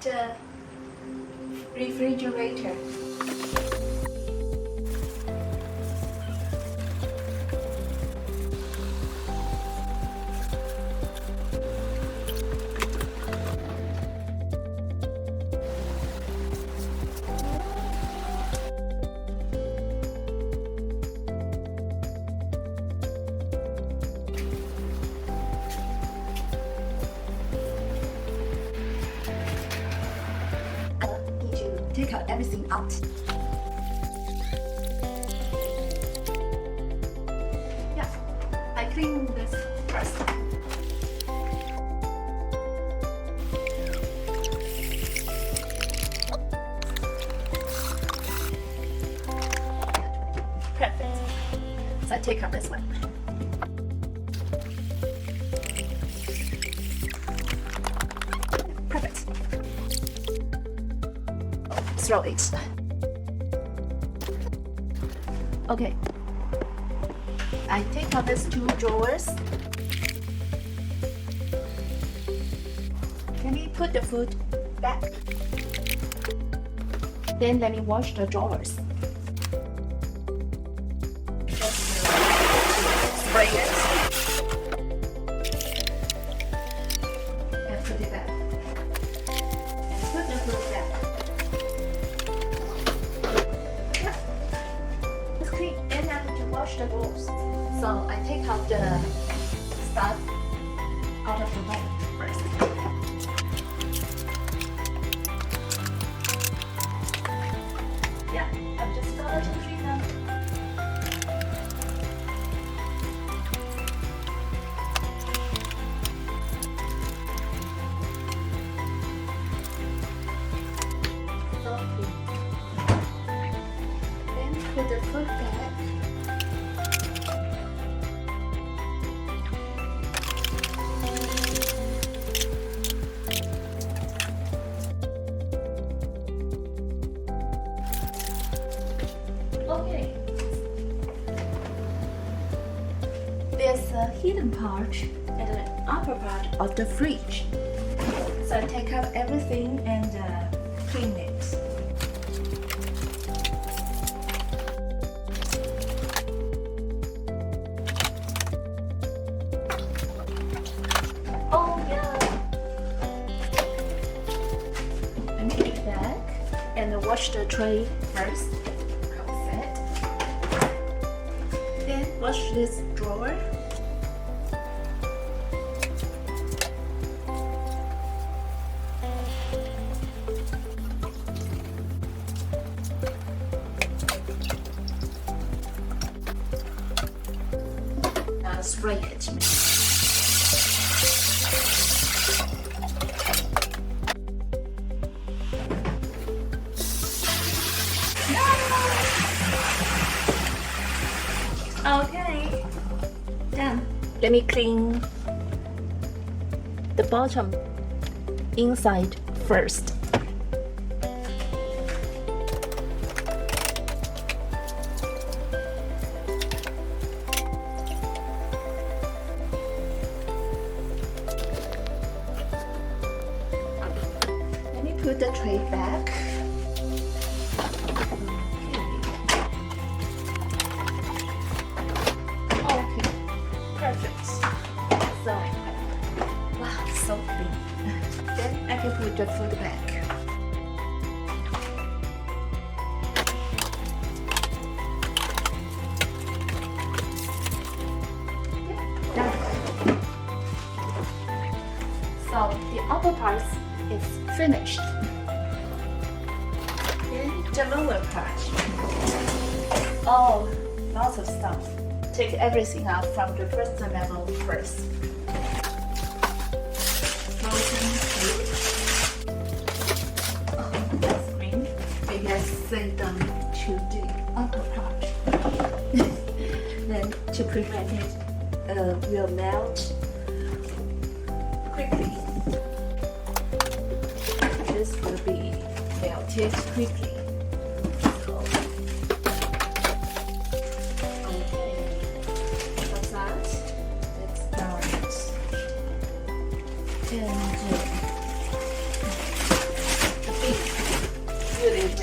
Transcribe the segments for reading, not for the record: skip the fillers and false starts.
the refrigerator. Take out everything out. Yeah, I clean this first. Perfect. So I take out this one. Perfect. Throw it. Okay. I take out these two drawers. Let me put the food back. Then let me wash the drawers. Just spray it and put it back. And put the food back. Wash the bowls. So I take out the stuff out of the bowl first. Yeah, I'm just going to clean them. So clean. Then put the food back. Okay. There's a hidden part at the upper part of the fridge. So I take out everything and clean it. Oh yeah. Let me put it back and wash the tray first. Then wash this drawer. Now spray it. Okay, done. Let me clean the bottom inside first. Let me put the tray back. Perfect. So, wow, so clean. Then I can put the food back. Done. So the upper part is finished. Then the lower part. Oh, lots of stuff. Take everything out from the first level first. Frozen fruit. Oh, that's green. Maybe I send them to the upper part. Then to prevent it will melt quickly. This will be melted quickly.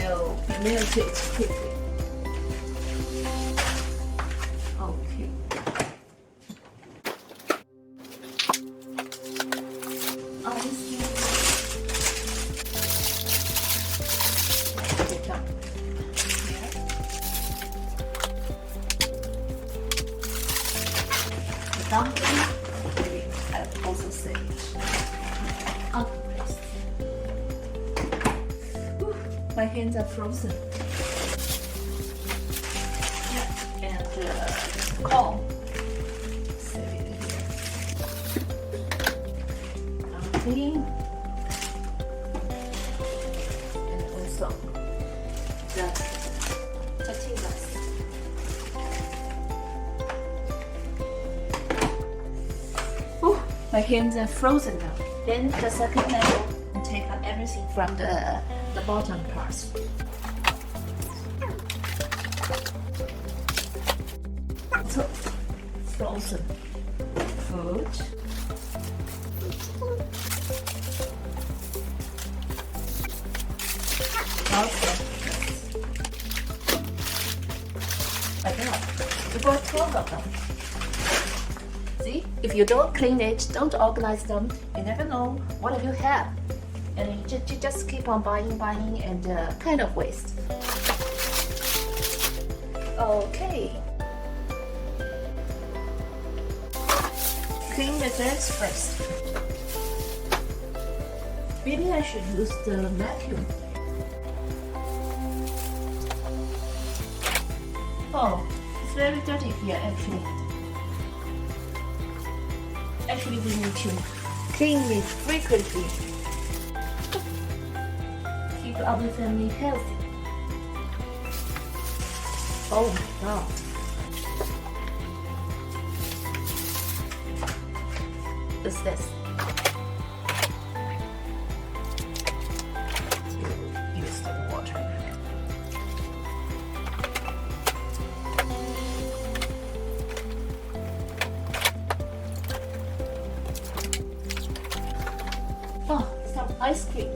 will melt it quickly. Okay. Dumpling, I've also said my hands are frozen. Yeah, and corn. Save it here. Dumpling, and also the tortillas. My hands are frozen now. Then the second level, and take out everything from the bottom parts. So, frozen food. Okay. Like that. We got 12 of them. See, if you don't clean it, don't organize them, you never know what you have. And you just keep on buying and kind of waste. Okay. Clean the threads first. Maybe I should use the vacuum. Oh, it's very dirty here actually. Actually, we need to clean it frequently. Keep our family healthy. Oh my god. What's this? To use the water. Oh, some ice cream.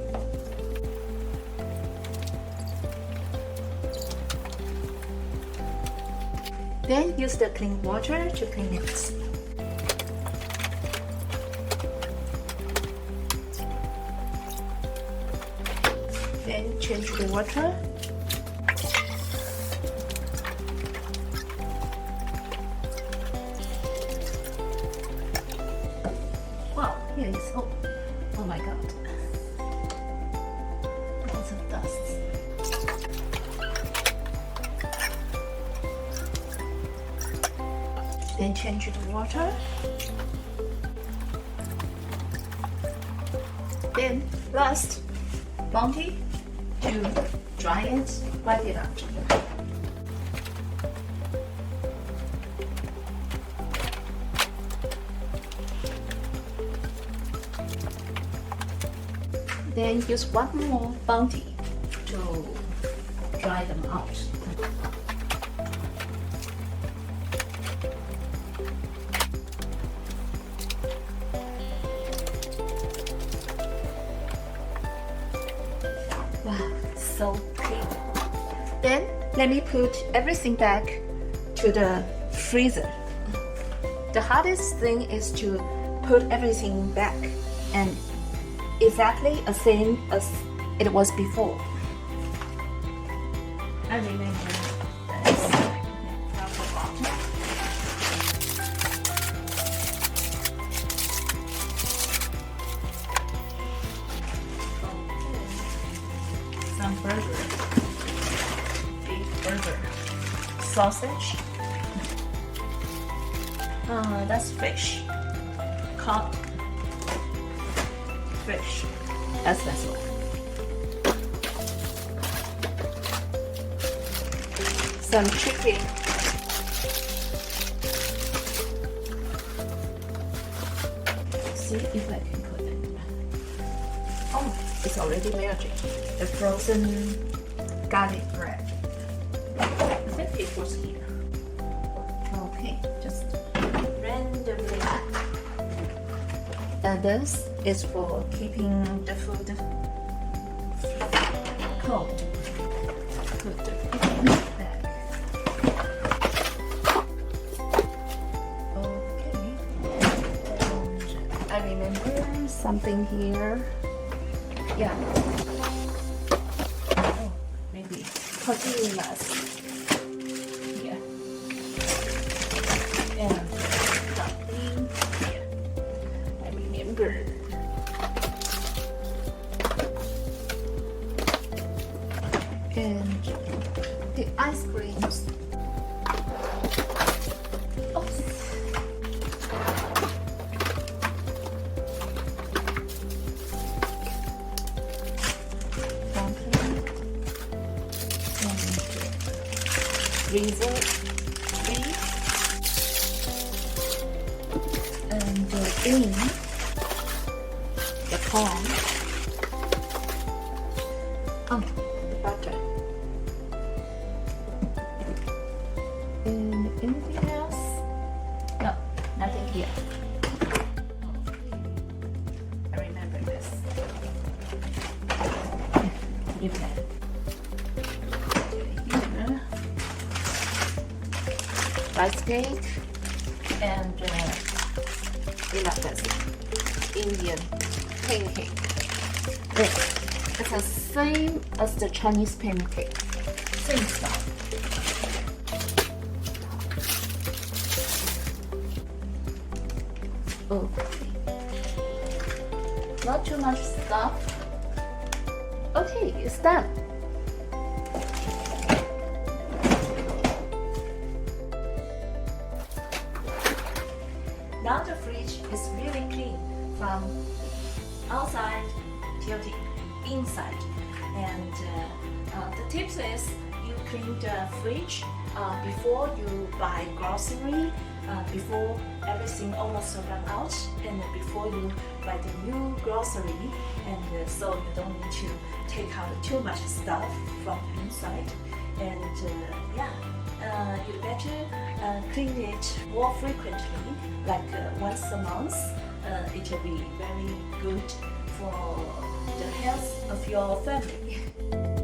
Then use the clean water to clean it. Then change the water. Wow, here is oh my god. Lots of dust. Then change the water. Then last, Bounty to dry it, wipe it out. Then use one more Bounty to dry them out. Wow, so clean. Then let me put everything back to the freezer. The hardest thing is to put everything back and exactly the same as it was before. I remember this. Some burger, beef burger, sausage. That's fish. Cod. Fish. That's this one. Some chicken. See if I can put it. Oh, it's already melted. The frozen garlic bread. I think it was here. Okay, just randomly. And this is for keeping the food cold. put the picnic bag. Okay. And I remember something here. Yeah. Oh, maybe tortillas. Yeah. And something here. I remember. And the ice creams. Oops. Dumpling and freezer three and the bean, the corn. Oh, the butter. And anything else? No, nothing here. I remember this. Give that. Here. Rice cake and we love this Indian pancake. It's the same as the Chinese pancake. Same stuff. Okay. Not too much stuff. Okay, it's done. Now the fridge is really clean from outside till the inside. And the tips is you clean the fridge before you buy grocery, before everything almost run out, and before you buy the new grocery, and so you don't need to take out too much stuff from inside. And you better clean it more frequently, like once a month. It will be very good for the health of your family.